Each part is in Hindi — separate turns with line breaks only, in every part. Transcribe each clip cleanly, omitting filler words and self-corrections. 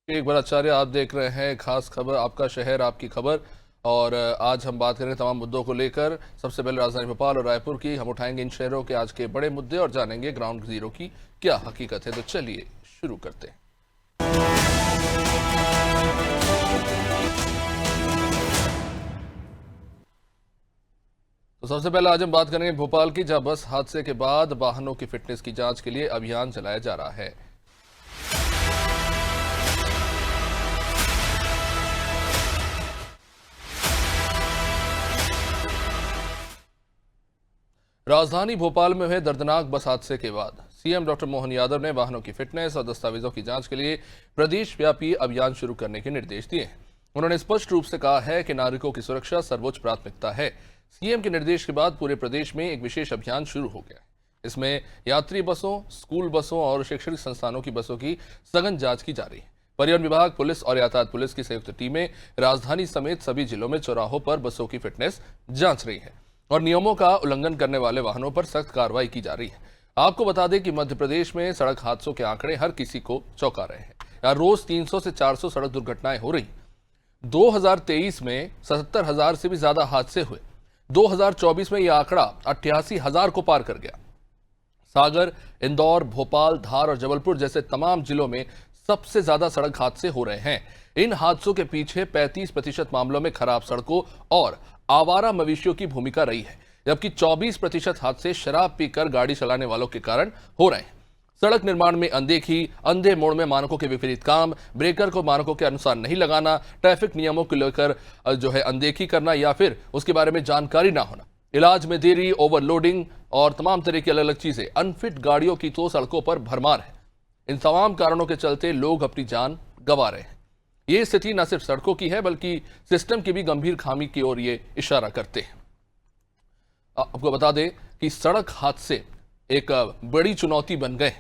एक बार आचार्य, आप देख रहे हैं खास खबर, आपका शहर आपकी खबर। और आज हम बात करेंगे तमाम मुद्दों को लेकर। सबसे पहले राजधानी भोपाल और रायपुर की हम उठाएंगे इन शहरों के आज के बड़े मुद्दे और जानेंगे ग्राउंड जीरो की क्या हकीकत है। तो चलिए शुरू करते हैं। तो सबसे पहले आज हम बात करेंगे भोपाल की, जहां बस हादसे के बाद वाहनों की फिटनेस की जांच के लिए अभियान चलाया जा रहा है। राजधानी भोपाल में हुए दर्दनाक बस हादसे के बाद सीएम डॉक्टर मोहन यादव ने वाहनों की फिटनेस और दस्तावेजों की जांच के लिए प्रदेश व्यापी अभियान शुरू करने के निर्देश दिए हैं। उन्होंने स्पष्ट रूप से कहा है कि नागरिकों की सुरक्षा सर्वोच्च प्राथमिकता है। सीएम के निर्देश के बाद पूरे प्रदेश में एक विशेष अभियान शुरू हो गया है। इसमें यात्री बसों, स्कूल बसों और शैक्षणिक संस्थानों की बसों की सघन जांच की जा रही है। परिवहन विभाग, पुलिस और यातायात पुलिस की संयुक्त टीमें राजधानी समेत सभी जिलों में चौराहों पर बसों की फिटनेस जांच रही है और नियमों का उल्लंघन करने वाले वाहनों पर सख्त कार्रवाई की जा रही है। आपको बता दें कि मध्य प्रदेश में सड़क हादसों के आंकड़े हर किसी को चौंका रहे हैं। यहाँ रोज 300 से 400 सड़क दुर्घटनाएं हो रही। 2023 में 77,000 से भी ज्यादा हादसे हुए। 2024 में यह आंकड़ा 88,000 को पार कर गया। सागर, इंदौर, भोपाल, धार और जबलपुर जैसे तमाम जिलों में सबसे ज्यादा सड़क हादसे हो रहे हैं। इन हादसों के पीछे 35% मामलों में खराब सड़कों और आवारा मवेशियों की भूमिका रही है, जबकि 24% हादसे शराब पीकर गाड़ी चलाने वालों के कारण हो रहे हैं। सड़क निर्माण में अनदेखी, अंधे मोड़ में मानकों के विपरीत काम, ब्रेकर को मानकों के अनुसार नहीं लगाना, ट्रैफिक नियमों को लेकर अनदेखी करना या फिर उसके बारे में जानकारी ना होना, इलाज में देरी, ओवरलोडिंग और तमाम तरह की अलग अलग चीजें। अनफिट गाड़ियों की तो सड़कों पर भरमार है। इन तमाम कारणों के चलते लोग अपनी जान गंवा रहे हैं। ये स्थिति न सिर्फ सड़कों की है बल्कि सिस्टम की भी गंभीर खामी की ओर ये इशारा करते हैं। आपको बता दें कि सड़क हादसे एक बड़ी चुनौती बन गए,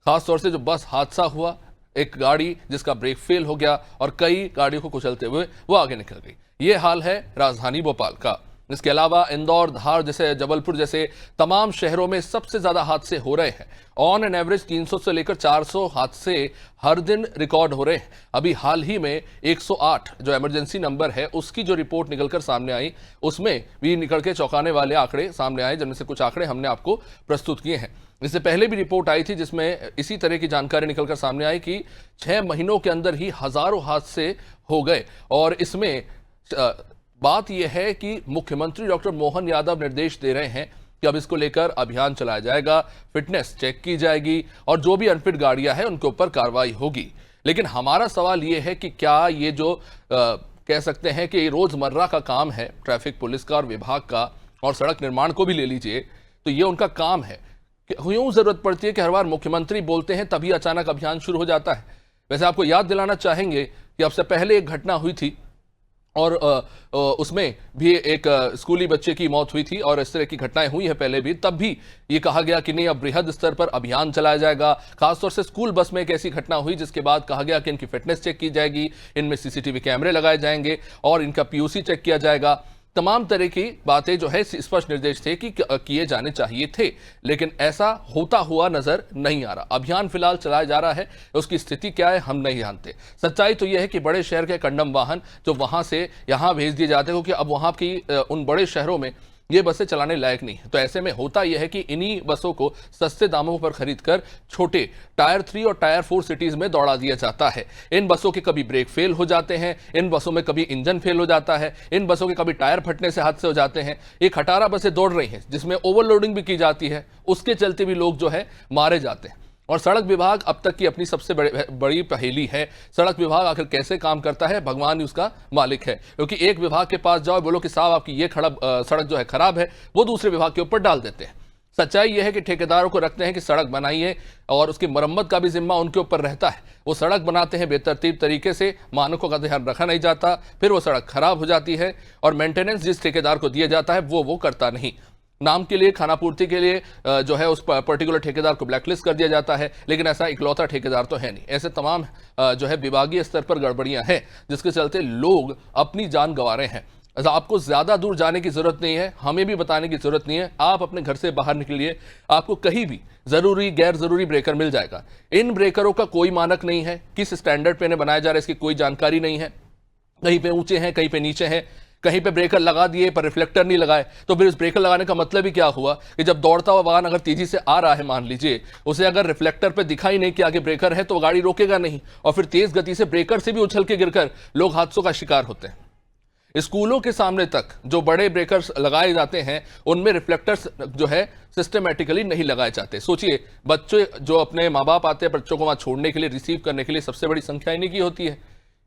खासतौर से जो बस हादसा हुआ, एक गाड़ी जिसका ब्रेक फेल हो गया और कई गाड़ियों को कुचलते हुए वो आगे निकल गई। ये हाल है राजधानी भोपाल का। इसके अलावा इंदौर, धार जैसे, जबलपुर जैसे तमाम शहरों में सबसे ज्यादा हादसे हो रहे हैं। ऑन एन एवरेज 300 से लेकर 400 हादसे हर दिन रिकॉर्ड हो रहे हैं। अभी हाल ही में 108 जो इमरजेंसी नंबर है उसकी जो रिपोर्ट निकलकर सामने आई, उसमें भी निकल के चौंकाने वाले आंकड़े सामने आए, जिनमें से कुछ आंकड़े हमने आपको प्रस्तुत किए हैं। इससे पहले भी रिपोर्ट आई थी जिसमें इसी तरह की जानकारी निकलकर सामने आई कि 6 महीनों के अंदर ही हजारों हादसे हो गए। और इसमें बात यह है कि मुख्यमंत्री डॉक्टर मोहन यादव निर्देश दे रहे हैं कि अब इसको लेकर अभियान चलाया जाएगा, फिटनेस चेक की जाएगी और जो भी अनफिट गाड़ियां हैं उनके ऊपर कार्रवाई होगी। लेकिन हमारा सवाल यह है कि क्या ये जो कह सकते हैं कि रोजमर्रा का काम है ट्रैफिक पुलिस का और विभाग का, और सड़क निर्माण को भी ले लीजिए तो ये उनका काम है, यूं जरूरत पड़ती है कि हर बार मुख्यमंत्री बोलते हैं तभी अचानक अभियान शुरू हो जाता है। वैसे आपको याद दिलाना चाहेंगे कि अब से पहले एक घटना हुई थी और उसमें भी एक स्कूली बच्चे की मौत हुई थी और इस तरह की घटनाएं हुई है पहले भी। तब भी ये कहा गया कि नहीं, अब बृहद स्तर पर अभियान चलाया जाएगा। खासतौर से स्कूल बस में एक ऐसी घटना हुई जिसके बाद कहा गया कि इनकी फिटनेस चेक की जाएगी, इनमें सीसीटीवी कैमरे लगाए जाएंगे और इनका पीयूसी चेक किया जाएगा। तमाम तरह की बातें जो है स्पष्ट निर्देश थे कि किए जाने चाहिए थे, लेकिन ऐसा होता हुआ नजर नहीं आ रहा। अभियान फिलहाल चलाया जा रहा है, उसकी स्थिति क्या है हम नहीं जानते। सच्चाई तो यह है कि बड़े शहर के कंडम वाहन जो वहां से यहां भेज दिए जाते हैं, क्योंकि अब वहां की उन बड़े शहरों में ये बसें चलाने लायक नहीं है। तो ऐसे में होता यह है कि इन्हीं बसों को सस्ते दामों पर खरीदकर छोटे टायर 3 और टायर 4 सिटीज में दौड़ा दिया जाता है। इन बसों के कभी ब्रेक फेल हो जाते हैं, इन बसों में कभी इंजन फेल हो जाता है, इन बसों के कभी टायर फटने से हादसे हो जाते हैं। ये खटारा बसें दौड़ रही हैं जिसमें ओवरलोडिंग भी की जाती है, उसके चलते भी लोग जो है मारे जाते हैं। और सड़क विभाग अब तक की अपनी सबसे बड़ी पहेली है। सड़क विभाग आखिर कैसे काम करता है, भगवान ही उसका मालिक है। क्योंकि एक विभाग के पास जाओ, बोलो कि साहब आपकी ये सड़क जो है खराब है, वो दूसरे विभाग के ऊपर डाल देते हैं। सच्चाई यह है कि ठेकेदारों को रखते हैं कि सड़क बनाइए और उसकी मरम्मत का भी जिम्मा उनके ऊपर रहता है। वो सड़क बनाते हैं बेतरतीब तरीके से, मानकों का ध्यान रखा नहीं जाता, फिर वो सड़क खराब हो जाती है और मेंटेनेंस जिस ठेकेदार को दिया जाता है वो करता नहीं। नाम के लिए, खानापूर्ति के लिए जो है उस पर्टिकुलर ठेकेदार को ब्लैकलिस्ट कर दिया जाता है, लेकिन ऐसा इकलौता ठेकेदार तो है नहीं। ऐसे तमाम जो है विभागीय स्तर पर गड़बड़ियां हैं जिसके चलते लोग अपनी जान गंवा रहे हैं। आपको ज्यादा दूर जाने की जरूरत नहीं है, हमें भी बताने की जरूरत नहीं है। आप अपने घर से बाहर निकलिए, आपको कहीं भी जरूरी गैर जरूरी ब्रेकर मिल जाएगा। इन ब्रेकरों का कोई मानक नहीं है, किस स्टैंडर्ड पे इन्हें बनाया जा रहा है इसकी कोई जानकारी नहीं है। कहीं पे ऊंचे हैं, कहीं पे नीचे हैं, कहीं पे ब्रेकर लगा दिए पर रिफ्लेक्टर नहीं लगाए। तो फिर इस ब्रेकर लगाने का मतलब ही क्या हुआ कि जब दौड़ता हुआ वाहन अगर तेजी से आ रहा है, मान लीजिए, उसे अगर रिफ्लेक्टर पे दिखाई नहीं कि आगे ब्रेकर है तो गाड़ी रोकेगा नहीं, और फिर तेज गति से ब्रेकर से भी उछल के गिरकर लोग हादसों का शिकार होते हैं। स्कूलों के सामने तक जो बड़े ब्रेकर्स लगाए जाते हैं उनमें रिफ्लेक्टर्स जो है सिस्टमेटिकली नहीं लगाए जाते। सोचिए, बच्चे जो अपने माँ बाप आते हैं बच्चों को वहां छोड़ने के लिए, रिसीव करने के लिए, सबसे बड़ी संख्या इन्हीं की होती है,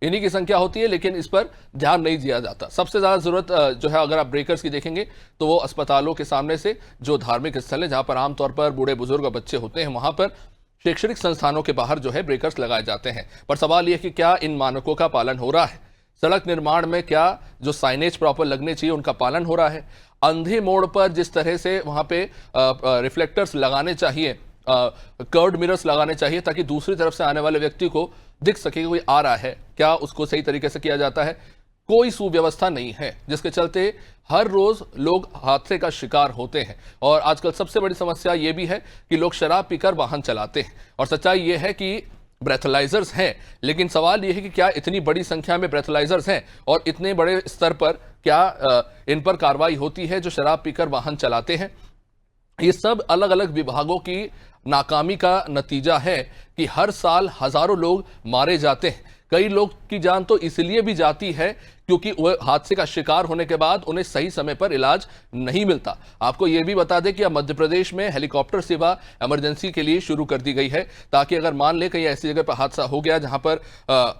इन्हीं की संख्या होती है, लेकिन इस पर ध्यान नहीं दिया जाता। सबसे ज्यादा जरूरत जो है अगर आप ब्रेकर्स की देखेंगे तो वो अस्पतालों के सामने से, जो धार्मिक स्थल है जहां पर आमतौर पर बूढ़े बुजुर्ग और बच्चे होते हैं, वहां पर शैक्षणिक संस्थानों के बाहर जो है ब्रेकर्स लगाए जाते हैं। पर सवाल यह कि क्या इन मानकों का पालन हो रहा है? सड़क निर्माण में क्या जो साइनेज प्रॉपर लगने चाहिए उनका पालन हो रहा है? अंधे मोड़ पर जिस तरह से वहां पे रिफ्लेक्टर्स लगाने चाहिए, कर्व्ड मिरर्स लगाने चाहिए ताकि दूसरी तरफ से आने वाले व्यक्ति को दिख सके कोई आ रहा है, क्या उसको सही तरीके से किया जाता है? कोई सुव्यवस्था नहीं है, जिसके चलते हर रोज लोग हादसे का शिकार होते हैं। और आजकल सबसे बड़ी समस्या यह भी है कि लोग शराब पीकर वाहन चलाते हैं। और सच्चाई यह है कि ब्रेथलाइजर्स हैं, लेकिन सवाल यह है कि क्या इतनी बड़ी संख्या में ब्रेथलाइजर्स हैं और इतने बड़े स्तर पर क्या इन पर कार्रवाई होती है जो शराब पीकर वाहन चलाते हैं? ये सब अलग अलग विभागों की नाकामी का नतीजा है कि हर साल हजारों लोग मारे जाते हैं। कई लोग की जान तो इसलिए भी जाती है क्योंकि वह हादसे का शिकार होने के बाद उन्हें सही समय पर इलाज नहीं मिलता। आपको यह भी बता दें कि अब मध्य प्रदेश में हेलीकॉप्टर सेवा इमरजेंसी के लिए शुरू कर दी गई है, ताकि अगर मान ले कहीं ऐसी जगह पर हादसा हो गया जहां पर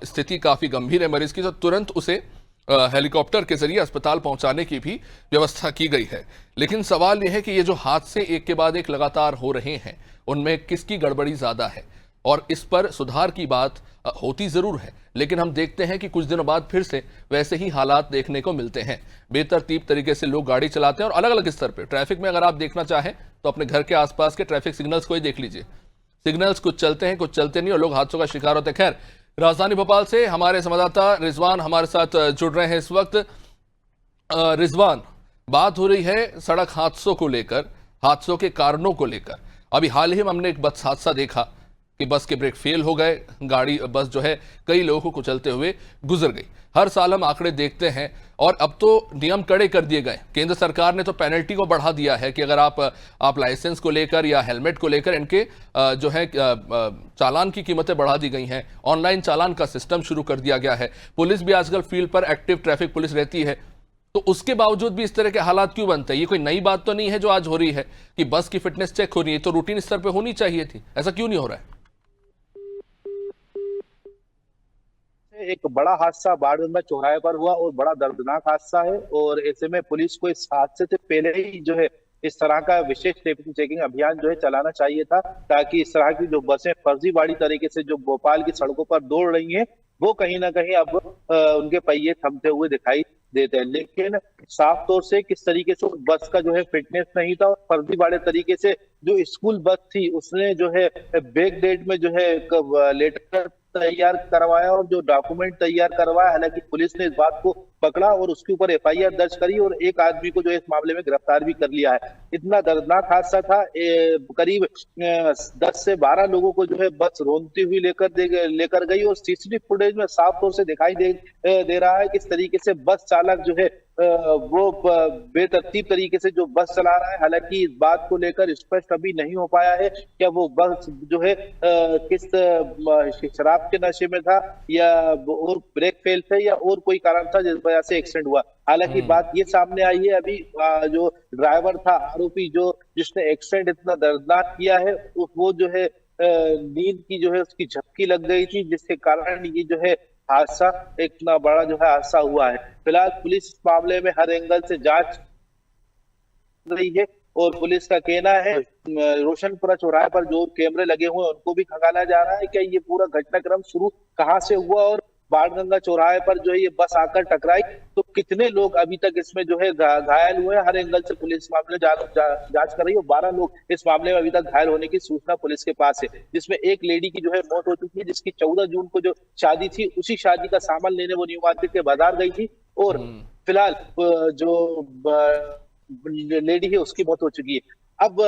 स्थिति काफी गंभीर है मरीज की, तो तुरंत उसे हेलीकॉप्टर के जरिए अस्पताल पहुंचाने की भी व्यवस्था की गई है। लेकिन सवाल यह है कि ये जो हादसे एक के बाद एक लगातार हो रहे हैं, उनमें किसकी गड़बड़ी ज्यादा है? और इस पर सुधार की बात होती जरूर है, लेकिन हम देखते हैं कि कुछ दिनों बाद फिर से वैसे ही हालात देखने को मिलते हैं। बेतरतीब तरीके से लोग गाड़ी चलाते हैं और अलग अलग स्तर पर ट्रैफिक में अगर आप देखना चाहें तो अपने घर के आसपास के ट्रैफिक सिग्नल्स को ही देख लीजिए। सिग्नल्स कुछ चलते हैं, कुछ चलते नहीं, और लोग हादसों का शिकार होते हैं। खैर, राजधानी भोपाल से हमारे संवाददाता रिजवान हमारे साथ जुड़ रहे हैं इस वक्त। रिजवान, बात हो रही है सड़क हादसों को लेकर, हादसों के कारणों को लेकर। अभी हाल ही में हमने एक बस हादसा देखा कि बस के ब्रेक फेल हो गए, बस जो है कई लोगों को कुचलते हुए गुजर गई। हर साल हम आंकड़े देखते हैं और अब तो नियम कड़े कर दिए गए। केंद्र सरकार ने तो पेनल्टी को बढ़ा दिया है कि अगर आप लाइसेंस को लेकर या हेलमेट को लेकर इनके जो है चालान की कीमतें बढ़ा दी गई हैं। ऑनलाइन चालान का सिस्टम शुरू कर दिया गया है। पुलिस भी आजकल फील्ड पर एक्टिव ट्रैफिक पुलिस रहती है। तो उसके बावजूद भी इस तरह के हालात क्यों बनते हैं? ये कोई नई बात तो नहीं है जो आज हो रही है कि बस की फिटनेस चेक हो रही है, तो रूटीन स्तर पर होनी चाहिए थी, ऐसा क्यों नहीं हो रहा है?
एक बड़ा हादसा बाणगंगा चौराहे पर हुआ और बड़ा दर्दनाक हादसा है, और ऐसे में पुलिस को इस हादसे से पहले ही जो है इस तरह का विशेष ट्रैफिक चेकिंग अभियान जो है चलाना चाहिए था, ताकि इस तरह की जो बसें फर्जीवाड़ी तरीके से जो भोपाल की सड़कों पर दौड़ रही हैं वो कहीं ना कहीं अब उनके पहिए थमते हुए दिखाई देते हैं। लेकिन साफ तौर से किस तरीके से बस का जो है फिटनेस नहीं था, और फर्जीवाड़े तरीके से जो स्कूल बस थी उसने जो है बैक डेट में जो है लेटर तैयार करवाया और जो डॉक्यूमेंट तैयार करवाया। हालांकि पुलिस ने इस बात को पकड़ा और उसके ऊपर एफआईआर दर्ज करी और एक आदमी को जो है इस मामले में गिरफ्तार भी कर लिया है। इतना दर्दनाक हादसा था, करीब 10 से 12 लोगों को जो है बस रोंदती हुई लेकर गई, और सीसीटीवी फुटेज में साफ तौर से दिखाई दे रहा है किस तरीके से बस चालक जो है वो बेतरतीब तरीके से जो बस चला रहा है। हालांकि इस बात को लेकर स्पष्ट अभी नहीं हो पाया है क्या वो बस जो है किस शराब के नशे में था या और ब्रेक फेल थे या और कोई कारण था जिस वजह से एक्सीडेंट हुआ। हालांकि बात ये सामने आई है अभी जो ड्राइवर था, आरोपी जिसने एक्सीडेंट इतना दर्दनाक किया है, वो जो है नींद की जो है उसकी झपकी लग गई थी, जिसके कारण ये जो है हादसा इतना बड़ा जो है हादसा हुआ है। फिलहाल पुलिस इस मामले में हर एंगल से जांच रही है, और पुलिस का कहना है रोशनपुरा चौराहे पर जो कैमरे लगे हुए हैं उनको भी खंगाला जा रहा है कि ये पूरा घटनाक्रम शुरू कहां से हुआ, और बाणगंगा चौराहे पर जो है ये बस आकर टकराई तो कितने लोग अभी तक इसमें जो है घायल हुए हैं। हर एंगल से पुलिस मामले जांच कर रही है, और 12 लोग इस मामले में अभी तक घायल होने की सूचना पुलिस के पास है, जिसमें एक लेडी की जो है मौत हो चुकी है, जिसकी 14 जून को जो शादी थी उसी शादी का सामान लेने वो न्यू मार्केट के बाजार गई थी, और फिलहाल जो लेडी है उसकी मौत हो चुकी है। अब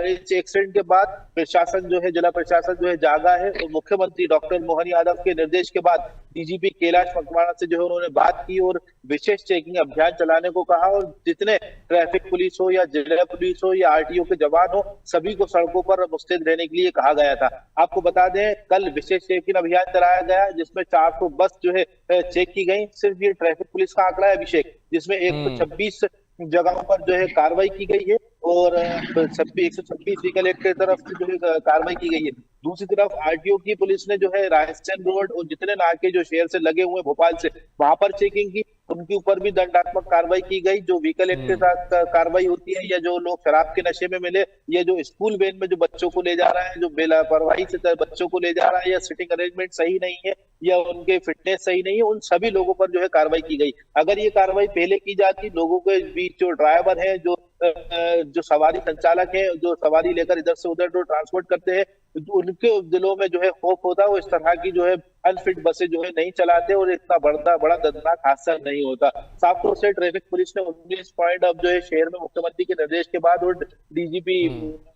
इस एक्सीडेंट के बाद प्रशासन जो है, जिला प्रशासन जो है जागा है, और मुख्यमंत्री डॉक्टर मोहन यादव के निर्देश के बाद डीजीपी कैलाश मकवाना से जो है उन्होंने बात की और विशेष चेकिंग अभियान चलाने को कहा, और जितने ट्रैफिक पुलिस हो या जिला पुलिस हो या आरटीओ के जवान हो, सभी को सड़कों पर मुस्तैद रहने के लिए कहा गया था। आपको बता दें, कल विशेष चेकिंग अभियान चलाया गया जिसमें 400 बस जो है चेक की गई। सिर्फ ये ट्रैफिक पुलिस का आंकड़ा है अभिषेक, जिसमें 126 जगहों पर जो है कार्रवाई की गई है और 126 व्हीकल एक्ट की तरफ से जो है कार्रवाई की गई है। दूसरी तरफ आरटीओ की पुलिस ने जो है राजस्थान रोड और जितने नाके जो शहर से लगे हुए भोपाल से, वहां पर चेकिंग की, उनके ऊपर भी दंडात्मक कार्रवाई की गई। जो व्हीकल एक्ट के साथ कार्रवाई होती है, या जो लोग शराब के नशे में मिले, या जो स्कूल वैन में जो बच्चों को ले जा रहा है, जो बेलापरवाही से बच्चों को ले जा रहा है, या सिटिंग अरेंजमेंट सही नहीं है, या उनके फिटनेस सही नहीं है, उन सभी लोगों पर जो है कार्रवाई की गई। अगर ये कार्रवाई पहले की जाती, लोगों के बीच जो ड्राइवर है, जो सवारी संचालक है, जो सवारी लेकर इधर से उधर जो ट्रांसपोर्ट करते हैं, उनके दिलों में जो है खौफ होता, वो इस तरह की जो है अनफिट बसें जो है नहीं चलाते और इतना बड़ा दर्दनाक हादसा नहीं होता। साफ तौर से ट्रैफिक पुलिस ने 19 पॉइंट अब जो है शहर में मुख्यमंत्री के निर्देश के बाद और डीजीपी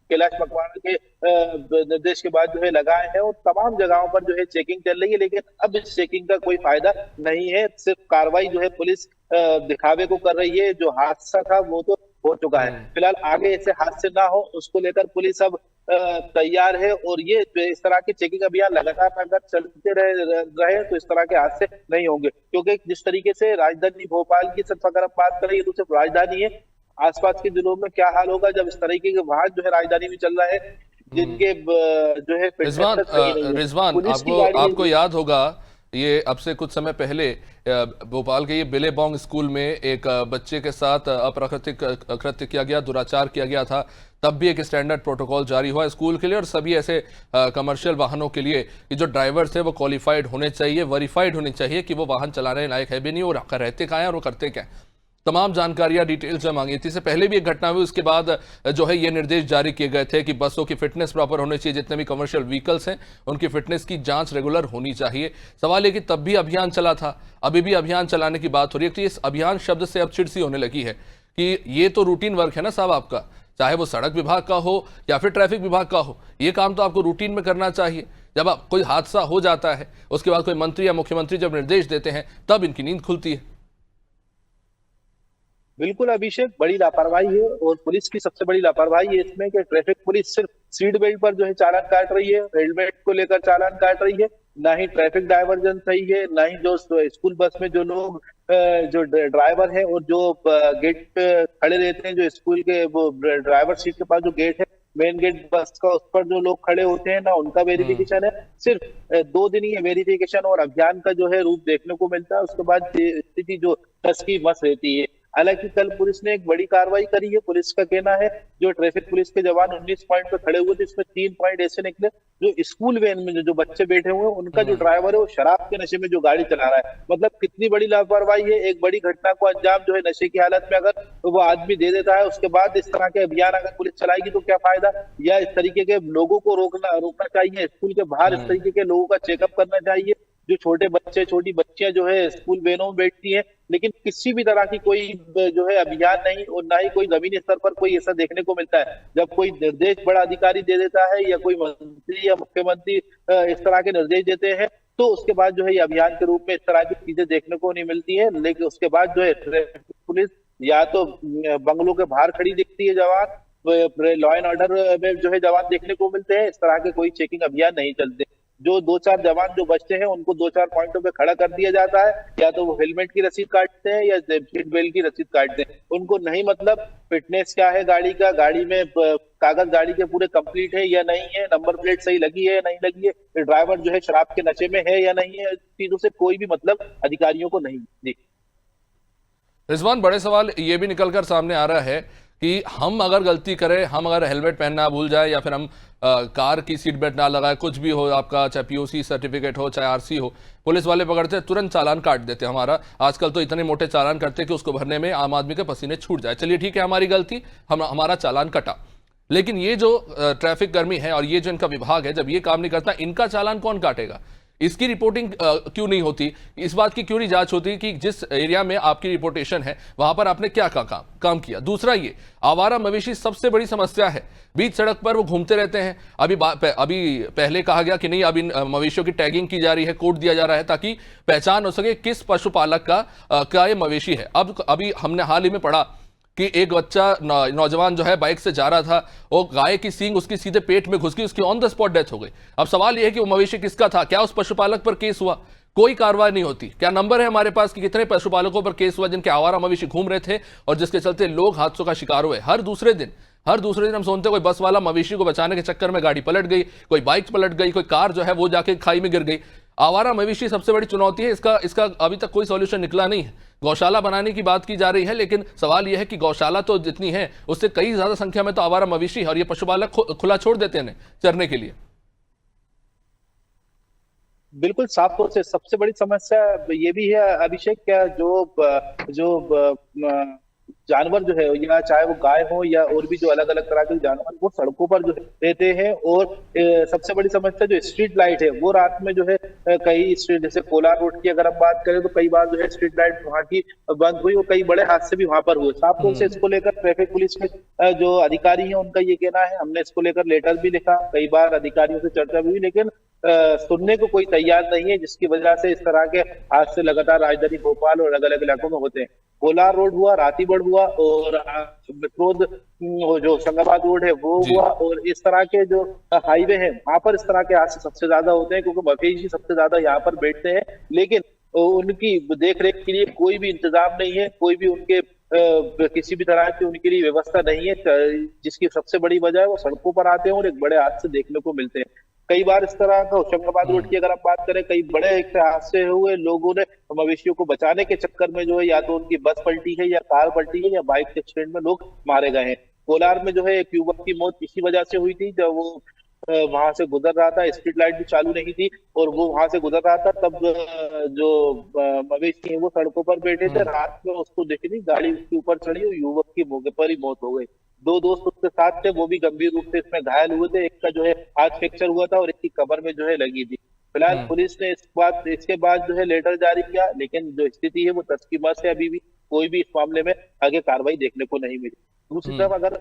कैलाश मकवाना के निर्देश के बाद जो है लगाए हैं, और तमाम जगहों पर जो है चेकिंग चल रही है। लेकिन अब इस चेकिंग का कोई फायदा नहीं है, सिर्फ कार्रवाई जो है पुलिस दिखावे को कर रही है। जो हादसा था वो तो हो चुका है, फिलहाल आगे ऐसे हादसे ना हो उसको लेकर पुलिस अब तैयार है, और ये इस तरह के चेकिंग अभियान लगातार अगर चलते रहे तो इस तरह के हादसे नहीं होंगे। क्योंकि जिस तरीके से राजधानी भोपाल की सिर्फ अगर हम बात करें तो सिर्फ राजधानी है, आसपास के जिलों में क्या हाल होगा जब इस तरीके के वाहन जो है राजधानी में चल रहा है, जिनके जो है
रिजवान आपको याद होगा, ये अब से कुछ समय पहले भोपाल के ये बिलेबोंग स्कूल में एक बच्चे के साथ अप्राकृतिक कृत्य किया गया, दुराचार किया गया था। तब भी एक स्टैंडर्ड प्रोटोकॉल जारी हुआ स्कूल के लिए और सभी ऐसे कमर्शियल वाहनों के लिए कि जो ड्राइवर्स थे वो क्वालिफाइड होने चाहिए, वेरीफाइड होने चाहिए कि वो वाहन चलाने लायक है भी नहीं, और रहते कहाँ हैं और वो करते क्या है। तमाम जानकारियां डिटेल्स में मांगी थी। इससे पहले भी एक घटना हुई, उसके बाद जो है ये निर्देश जारी किए गए थे कि बसों की फिटनेस प्रॉपर होनी चाहिए, जितने भी कमर्शियल व्हीकल्स हैं उनकी फिटनेस की जांच रेगुलर होनी चाहिए। सवाल है कि तब भी अभियान चला था, अभी भी अभियान चलाने की बात हो रही है। तो इस अभियान शब्द से अब चिड़ सी होने लगी है कि ये तो रूटीन वर्क है ना साहब आपका, चाहे वो सड़क विभाग का हो या फिर ट्रैफिक विभाग का हो, ये काम तो आपको रूटीन में करना चाहिए। जब आप कोई हादसा हो जाता है उसके बाद कोई मंत्री या मुख्यमंत्री जब निर्देश देते हैं तब इनकी नींद खुलती है।
बिल्कुल अभिषेक, बड़ी लापरवाही है, और पुलिस की सबसे बड़ी लापरवाही है इसमें कि ट्रैफिक पुलिस सिर्फ सीट बेल्ट पर जो है चालान काट रही है, हेलमेट को लेकर चालान काट रही है, ना ही ट्रैफिक डायवर्जन सही है, ना ही जो स्कूल बस में जो लोग जो ड्राइवर है और जो गेट पे खड़े रहते हैं, जो स्कूल के वो ड्राइवर सीट के पास जो गेट है, मेन गेट बस का, उस पर जो लोग खड़े होते हैं ना, उनका वेरिफिकेशन है। सिर्फ 2 दिन ही वेरिफिकेशन और अभियान का जो है रूप देखने को मिलता है, उसके बाद स्थिति जो टस की मस रहती है। हालांकि कल पुलिस ने एक बड़ी कार्रवाई करी है। पुलिस का कहना है जो ट्रैफिक पुलिस के जवान 19 पॉइंट पे खड़े हुए थे, इसमें 3 पॉइंट ऐसे निकले जो स्कूल वैन में जो बच्चे बैठे हुए हैं उनका जो ड्राइवर है वो शराब के नशे में जो गाड़ी चला रहा है। मतलब कितनी बड़ी लापरवाही है। एक बड़ी घटना को अंजाम जो है नशे की हालत में अगर वो आदमी दे देता है, उसके बाद इस तरह के अभियान अगर पुलिस चलाएगी तो क्या फायदा। या इस तरीके के लोगों को रोकना चाहिए, स्कूल के बाहर इस तरीके के लोगों का चेकअप करना चाहिए। जो छोटे बच्चे छोटी बच्चियां जो है स्कूल वैनों में बैठती हैं, लेकिन किसी भी तरह की कोई जो है अभियान नहीं, और ना ही कोई जमीनी स्तर पर कोई ऐसा देखने को मिलता है। जब कोई निर्देश बड़ा अधिकारी दे देता है या कोई मंत्री या मुख्यमंत्री इस तरह के निर्देश देते हैं, तो उसके बाद जो है ये अभियान के रूप में इस तरह की चीजें देखने को नहीं मिलती है। लेकिन उसके बाद जो है ट्रैफिक पुलिस या तो बंगलों के बाहर खड़ी दिखती है जवान, लॉ एंड ऑर्डर में जो है जवान देखने को मिलते हैं। इस तरह के कोई चेकिंग अभियान नहीं चलते। जो 2-4 जवान जो बचते हैं उनको 2-4 पॉइंटों पे खड़ा कर दिया जाता है, या तो वो हेलमेट की रसीद काटते हैं या सीट बेल्ट की रसीद काटते हैं। उनको नहीं मतलब फिटनेस क्या है गाड़ी का, गाड़ी में कागज गाड़ी के पूरे कंप्लीट है या नहीं है, नंबर प्लेट सही लगी है या नहीं लगी है, ड्राइवर जो है शराब के नशे में है या नहीं है, चीजों से कोई भी मतलब अधिकारियों को नहीं। जी
रिजवान, बड़े सवाल ये भी निकलकर सामने आ रहा है कि हम अगर गलती करें, हम अगर हेलमेट पहनना भूल जाए या फिर हम कार की सीट बेल्ट ना लगाए, कुछ भी हो आपका, चाहे पीओसी सर्टिफिकेट हो चाहे आरसी हो, पुलिस वाले पकड़ते हैं, तुरंत चालान काट देते हैं हमारा। आजकल तो इतने मोटे चालान करते हैं कि उसको भरने में आम आदमी के पसीने छूट जाए। चलिए ठीक है, हमारी गलती, हमारा चालान कटा। लेकिन ये जो ट्रैफिक कर्मी है और ये जो इनका विभाग है, जब ये काम नहीं करता, इनका चालान कौन काटेगा? इसकी रिपोर्टिंग क्यों नहीं होती, इस बात की क्यों नहीं जांच होती कि जिस एरिया में आपकी रिपोर्टेशन है वहां पर आपने क्या काम किया। दूसरा, ये आवारा मवेशी सबसे बड़ी समस्या है, बीच सड़क पर वो घूमते रहते हैं। अभी पहले कहा गया कि नहीं, अब इन मवेशियों की टैगिंग की जा रही है, कोड दिया जा रहा है ताकि पहचान हो सके किस पशुपालक का ये मवेशी है। अब अभी हमने हाल ही में पढ़ा कि एक बच्चा नौजवान जो है बाइक से जा रहा था, वो गाय की सींग उसकी सीधे पेट में घुस गई, उसकी ऑन द स्पॉट डेथ हो गई। अब सवाल यह है कि वो मवेशी किसका था, क्या उस पशुपालक पर केस हुआ? कोई कार्रवाई नहीं होती। क्या नंबर है हमारे पास कि कितने पशुपालकों पर केस हुआ जिनके आवारा मवेशी घूम रहे थे और जिसके चलते लोग हादसों का शिकार हुए? हर दूसरे दिन हम सुनते कोई बस वाला मवेशी को बचाने के चक्कर में गाड़ी पलट गई, कोई बाइक पलट गई, कोई कार जो है वो जाके खाई में गिर गई। आवारा मवेशी सबसे बड़ी चुनौती है, इसका अभी तक कोई सॉल्यूशन निकला नहीं है। गौशाला बनाने की बात की जा रही है, लेकिन सवाल यह है कि गौशाला तो जितनी है उससे कई ज्यादा संख्या में तो आवारा मवेशी है और ये पशुपालक खुला छोड़ देते हैं चरने के लिए।
बिल्कुल साफ तौर से सबसे बड़ी समस्या ये भी है अभिषेक, क्या जो जानवर जो है, या चाहे वो गाय हो या और भी जो अलग अलग तरह के जानवर, वो सड़कों पर जो रहते हैं। और सबसे बड़ी समस्या जो स्ट्रीट लाइट है, वो रात में जो है कई स्ट्रीट, जैसे कोलार रोड की अगर हम बात करें तो कई बार जो है स्ट्रीट लाइट वहां की बंद हुई और कई बड़े हादसे भी वहां पर हुए। साफ तौर से इसको लेकर ट्रैफिक पुलिस के जो अधिकारी है उनका ये कहना है, हमने इसको लेकर लेटर भी लिखा, कई बार अधिकारियों से चर्चा भी हुई, लेकिन सुनने को कोई तैयार नहीं है, जिसकी वजह से इस तरह के हादसे लगातार राजधानी भोपाल और अलग अलग इलाकों में होते हैं। कोलार रोड हुआ, रातीबड़ हुआ और मित्रोद जो शंगाबाद रोड है वो हुआ, और इस तरह के जो हाईवे है वहां पर इस तरह के हादसे सबसे ज्यादा होते हैं, क्योंकि मवेशी सबसे ज्यादा यहाँ पर बैठते हैं, लेकिन उनकी देख रेख के लिए कोई भी इंतजाम नहीं है, कोई भी उनके किसी भी तरह की उनके लिए व्यवस्था नहीं है, जिसकी सबसे बड़ी वजह है वो सड़कों पर आते हैं और एक बड़े हादसे देखने को मिलते हैं। कई बार इस तरह का होशंगाबाद रोड की अगर आप बात करें, कई बड़े एक हादसे हुए, लोगों ने मवेशियों को बचाने के चक्कर में जो है या तो उनकी बस पलटी है या कार पलटी है या बाइक के एक्सीडेंट में लोग मारे गए हैं। कोलार में जो है एक युवक की मौत इसी वजह से हुई थी, जब वो वहां से गुजर रहा था, स्ट्रीट लाइट भी चालू नहीं थी और वो वहां से गुजर रहा था, तब जो मवेशी है वो सड़कों पर बैठे थे, रात में उसको देखी नहीं, गाड़ी उसके ऊपर चढ़ी और युवक की मौके पर ही मौत हो गई। दो दोस्त उसके साथ थे, वो भी गंभीर रूप से इसमें घायल हुए थे, एक का जो है हाथ फ्रैक्चर हुआ था और एक की कमर में जो है लगी थी। फिलहाल पुलिस ने इसके बाद जो है लेटर जारी किया, लेकिन जो स्थिति है वो तस्कीमा से अभी भी कोई भी इस मामले में आगे कार्रवाई देखने को नहीं मिली। दूसरी तरफ अगर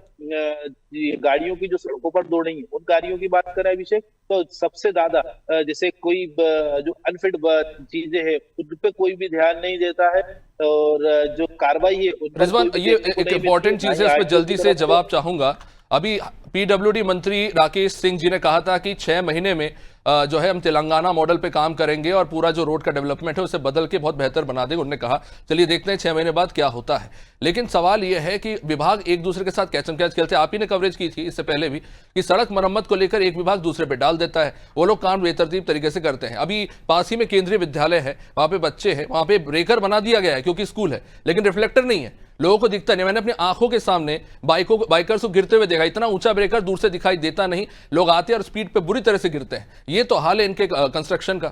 गाड़ियों की जो सड़कों पर दौड़ रही है उन गाड़ियों की बात करें अभिषेक, तो सबसे ज्यादा जैसे कोई जो अनफिट चीजें हैं उन पे कोई भी ध्यान नहीं देता है, और जो कार्रवाई है
रिजवान, ये एक इंपॉर्टेंट चीज है, इस पर जल्दी से जवाब चाहूंगा। अभी पीडब्ल्यूडी मंत्री राकेश सिंह जी ने कहा था कि 6 महीने में जो है हम तेलंगाना मॉडल पे काम करेंगे और पूरा जो रोड का डेवलपमेंट है उसे बदल के बहुत बेहतर बना देंगे। उन्होंने कहा, चलिए देखते हैं 6 महीने बाद क्या होता है। लेकिन सवाल यह है कि विभाग एक दूसरे के साथ कैच एंड कैच खेलते हैं। आप ही ने कवरेज की थी इससे पहले भी कि सड़क मरम्मत को लेकर एक विभाग दूसरे पे डाल देता है, वो लोग काम बेतरतीब तरीके से करते हैं। अभी पास ही में केंद्रीय विद्यालय है, वहां पे बच्चे हैं, वहां पे ब्रेकर बना दिया गया है क्योंकि स्कूल है, लेकिन रिफ्लेक्टर नहीं है, लोगों को दिखता नहीं। मैंने अपनी आंखों के सामने बाइकर्स को गिरते हुए देखा, इतना ऊंचा ब्रेकर दूर से दिखाई देता नहीं, लोग आते हैं और स्पीड पे बुरी तरह से गिरते हैं। ये तो हाल है इनके कंस्ट्रक्शन का।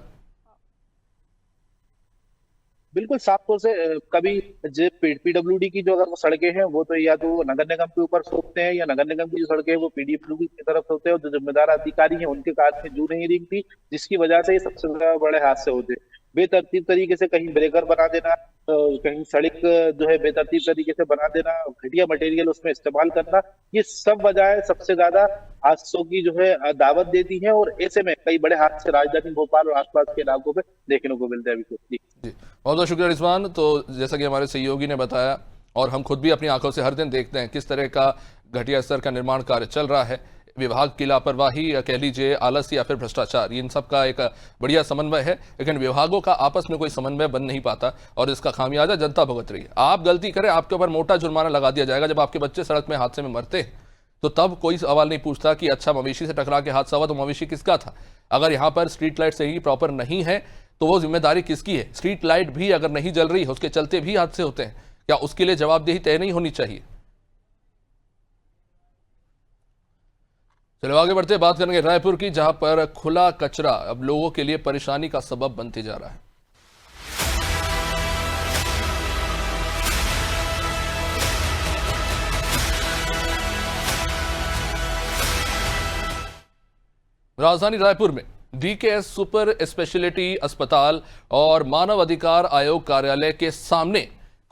बिल्कुल साफ तौर से कभी जो पीडब्ल्यूडी की जो अगर वो सड़कें हैं वो तो या तो वो नगर निगम के ऊपर सौंपते हैं, या नगर निगम की जो सड़कें हैं वो पीडब्ल्यूडी की तरफ होते हैं, और जो जिम्मेदार अधिकारी हैं उनके काज में जू नहीं दिखती, जिसकी वजह से ये सबसे बड़े हादसे होते हैं। बेतरतीब तरीके से कहीं ब्रेकर बना देना, कहीं सड़क जो है बेतरतीब तरीके से बना देना, घटिया मटेरियल उसमें इस्तेमाल करना, ये सब वजह सबसे ज्यादा हादसों की जो है दावत देती है, और ऐसे में कई बड़े हादसे राजधानी भोपाल और आसपास के इलाकों में देखने को मिलते हैं अभी। जी
बहुत बहुत शुक्रिया रिजवान। तो जैसा कि हमारे सहयोगी ने बताया और हम खुद भी अपनी आंखों से हर दिन देखते हैं किस तरह का घटिया स्तर का निर्माण कार्य चल रहा है, विभाग की लापरवाही या कह लीजिए आलस या फिर भ्रष्टाचार, इन सब का एक बढ़िया समन्वय है, लेकिन विभागों का आपस में कोई समन्वय बन नहीं पाता और इसका खामियाजा जनता भुगत रही है। आप गलती करें, आपके ऊपर मोटा जुर्माना लगा दिया जाएगा। जब आपके बच्चे सड़क में हादसे में मरते हैं तो तब कोई सवाल नहीं पूछता कि अच्छा मवेशी से टकरा के हादसा हुआ तो मवेशी किसका था। अगर यहाँ पर स्ट्रीट लाइट सही प्रॉपर नहीं है तो वो जिम्मेदारी किसकी है? स्ट्रीट लाइट भी अगर नहीं जल रही है उसके चलते भी हादसे होते हैं, क्या उसके लिए जवाबदेही तय नहीं होनी चाहिए? चलो आगे बढ़ते बात करेंगे रायपुर की, जहां पर खुला कचरा अब लोगों के लिए परेशानी का सबब बनते जा रहा है। राजधानी रायपुर में डीकेएस सुपर स्पेशलिटी अस्पताल और मानव अधिकार आयोग कार्यालय के सामने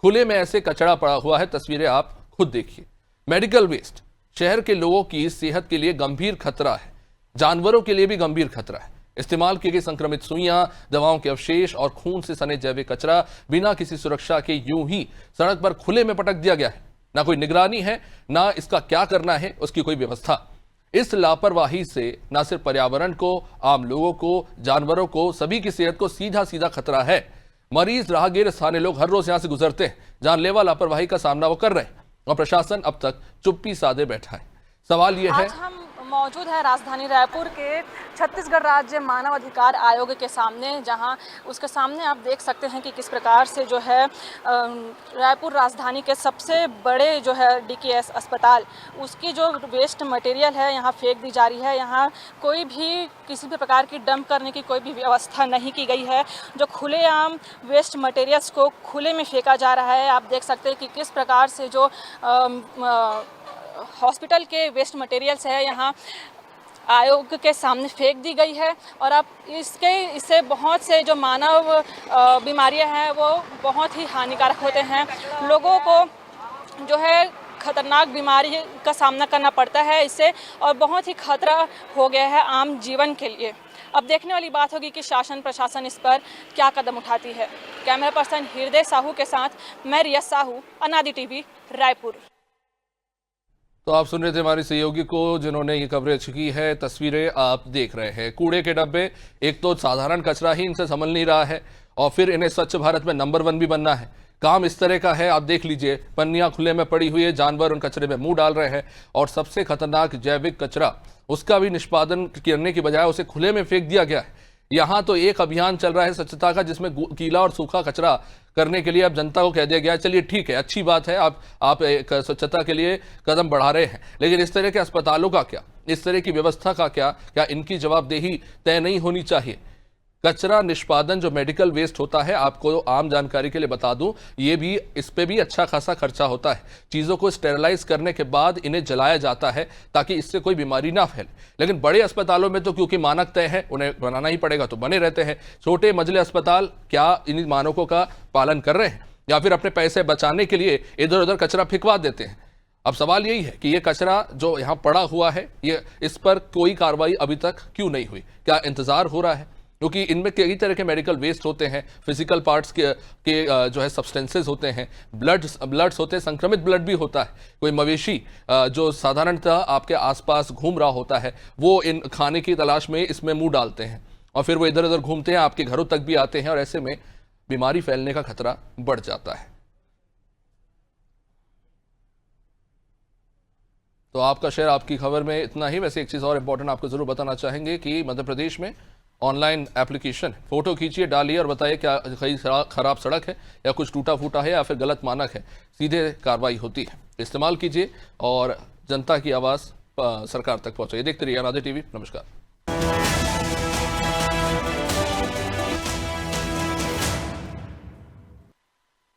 खुले में ऐसे कचरा पड़ा हुआ है। तस्वीरें आप खुद देखिए। मेडिकल वेस्ट शहर के लोगों की सेहत के लिए गंभीर खतरा है, जानवरों के लिए भी गंभीर खतरा है। इस्तेमाल की गई संक्रमित सुइयां, दवाओं के अवशेष और खून से सने जैविक कचरा बिना किसी सुरक्षा के यूं ही सड़क पर खुले में पटक दिया गया है। ना कोई निगरानी है, ना इसका क्या करना है उसकी कोई व्यवस्था। इस लापरवाही से न सिर्फ पर्यावरण को, आम लोगों को, जानवरों को, सभी की सेहत को सीधा सीधा खतरा है। मरीज, राहगीर, स्थानीय लोग हर रोज यहां से गुजरते हैं, जानलेवा लापरवाही का सामना वो कर रहे हैं और प्रशासन अब तक चुप्पी साधे बैठा है। सवाल यह है,
हम मौजूद है राजधानी रायपुर के छत्तीसगढ़ राज्य मानव अधिकार आयोग के सामने, जहां उसके सामने आप देख सकते हैं कि किस प्रकार से जो है रायपुर राजधानी के सबसे बड़े जो है डीकेएस अस्पताल, उसकी जो वेस्ट मटेरियल है यहाँ फेंक दी जा रही है। यहाँ कोई भी किसी भी प्रकार की डंप करने की कोई भी व्यवस्था नहीं की गई है। जो खुलेआम वेस्ट मटेरियल्स को खुले में फेंका जा रहा है। आप देख सकते हैं कि किस प्रकार से जो हॉस्पिटल के वेस्ट मटेरियल्स है यहाँ आयोग के सामने फेंक दी गई है। और अब इससे बहुत से जो मानव बीमारियां हैं वो बहुत ही हानिकारक होते हैं। लोगों को जो है खतरनाक बीमारी का सामना करना पड़ता है इससे, और बहुत ही खतरा हो गया है आम जीवन के लिए। अब देखने वाली बात होगी कि शासन प्रशासन इस पर क्या कदम उठाती है। कैमरा पर्सन हृदय साहू के साथ मैं रिया साहू, अनादि टीवी, रायपुर।
तो आप सुन रहे थे हमारे सहयोगी को, जिन्होंने ये कवरेज की है। तस्वीरें आप देख रहे हैं। कूड़े के डब्बे, एक तो साधारण कचरा ही इनसे संभल नहीं रहा है और फिर इन्हें स्वच्छ भारत में नंबर 1 भी बनना है। काम इस तरह का है, आप देख लीजिए, पन्नियां खुले में पड़ी हुई है, जानवर उन कचरे में मुंह डाल रहे हैं और सबसे खतरनाक जैविक कचरा, उसका भी निष्पादन करने की बजाय उसे खुले में फेंक दिया गया है। यहाँ तो एक अभियान चल रहा है स्वच्छता का, जिसमें गीला और सूखा कचरा करने के लिए अब जनता को कह दिया गया है, चलिए ठीक है, अच्छी बात है, आप एक स्वच्छता के लिए कदम बढ़ा रहे हैं, लेकिन इस तरह के अस्पतालों का क्या, इस तरह की व्यवस्था का क्या इनकी जवाबदेही तय नहीं होनी चाहिए? कचरा निष्पादन जो मेडिकल वेस्ट होता है, आपको आम जानकारी के लिए बता दूं, ये भी, इस पे भी अच्छा खासा खर्चा होता है। चीज़ों को स्टेरलाइज करने के बाद इन्हें जलाया जाता है ताकि इससे कोई बीमारी ना फैले। लेकिन बड़े अस्पतालों में तो क्योंकि मानक तय है, उन्हें बनाना ही पड़ेगा, तो बने रहते हैं। छोटे मजले अस्पताल क्या इन मानकों का पालन कर रहे हैं या फिर अपने पैसे बचाने के लिए इधर उधर कचरा फेंकवा देते हैं? अब सवाल यही है कि ये कचरा जो यहाँ पड़ा हुआ है, ये इस पर कोई कार्रवाई अभी तक क्यों नहीं हुई? क्या इंतजार हो रहा है? क्योंकि इनमें कई तरह के मेडिकल वेस्ट होते हैं, फिजिकल पार्ट्स के जो है सब्सटेंसेस होते हैं, ब्लड्स होते हैं, संक्रमित ब्लड भी होता है। कोई मवेशी जो साधारणतः आपके आसपास घूम रहा होता है, वो इन खाने की तलाश में इसमें मुंह डालते हैं और फिर वो इधर उधर घूमते हैं, आपके घरों तक भी आते हैं और ऐसे में बीमारी फैलने का खतरा बढ़ जाता है। तो आपका शेयर आपकी खबर में इतना ही। वैसे एक चीज़ और इम्पोर्टेंट आपको जरूर बताना चाहेंगे कि मध्य प्रदेश में ऑनलाइन एप्लीकेशन, फोटो खींचिए, डालिए और बताइए क्या कहीं खराब सड़क है या कुछ टूटा फूटा है या फिर गलत मानक है, सीधे कार्रवाई होती है। इस्तेमाल कीजिए और जनता की आवाज़ सरकार तक पहुंचाइए। देखते रहिए अनादि टीवी। नमस्कार।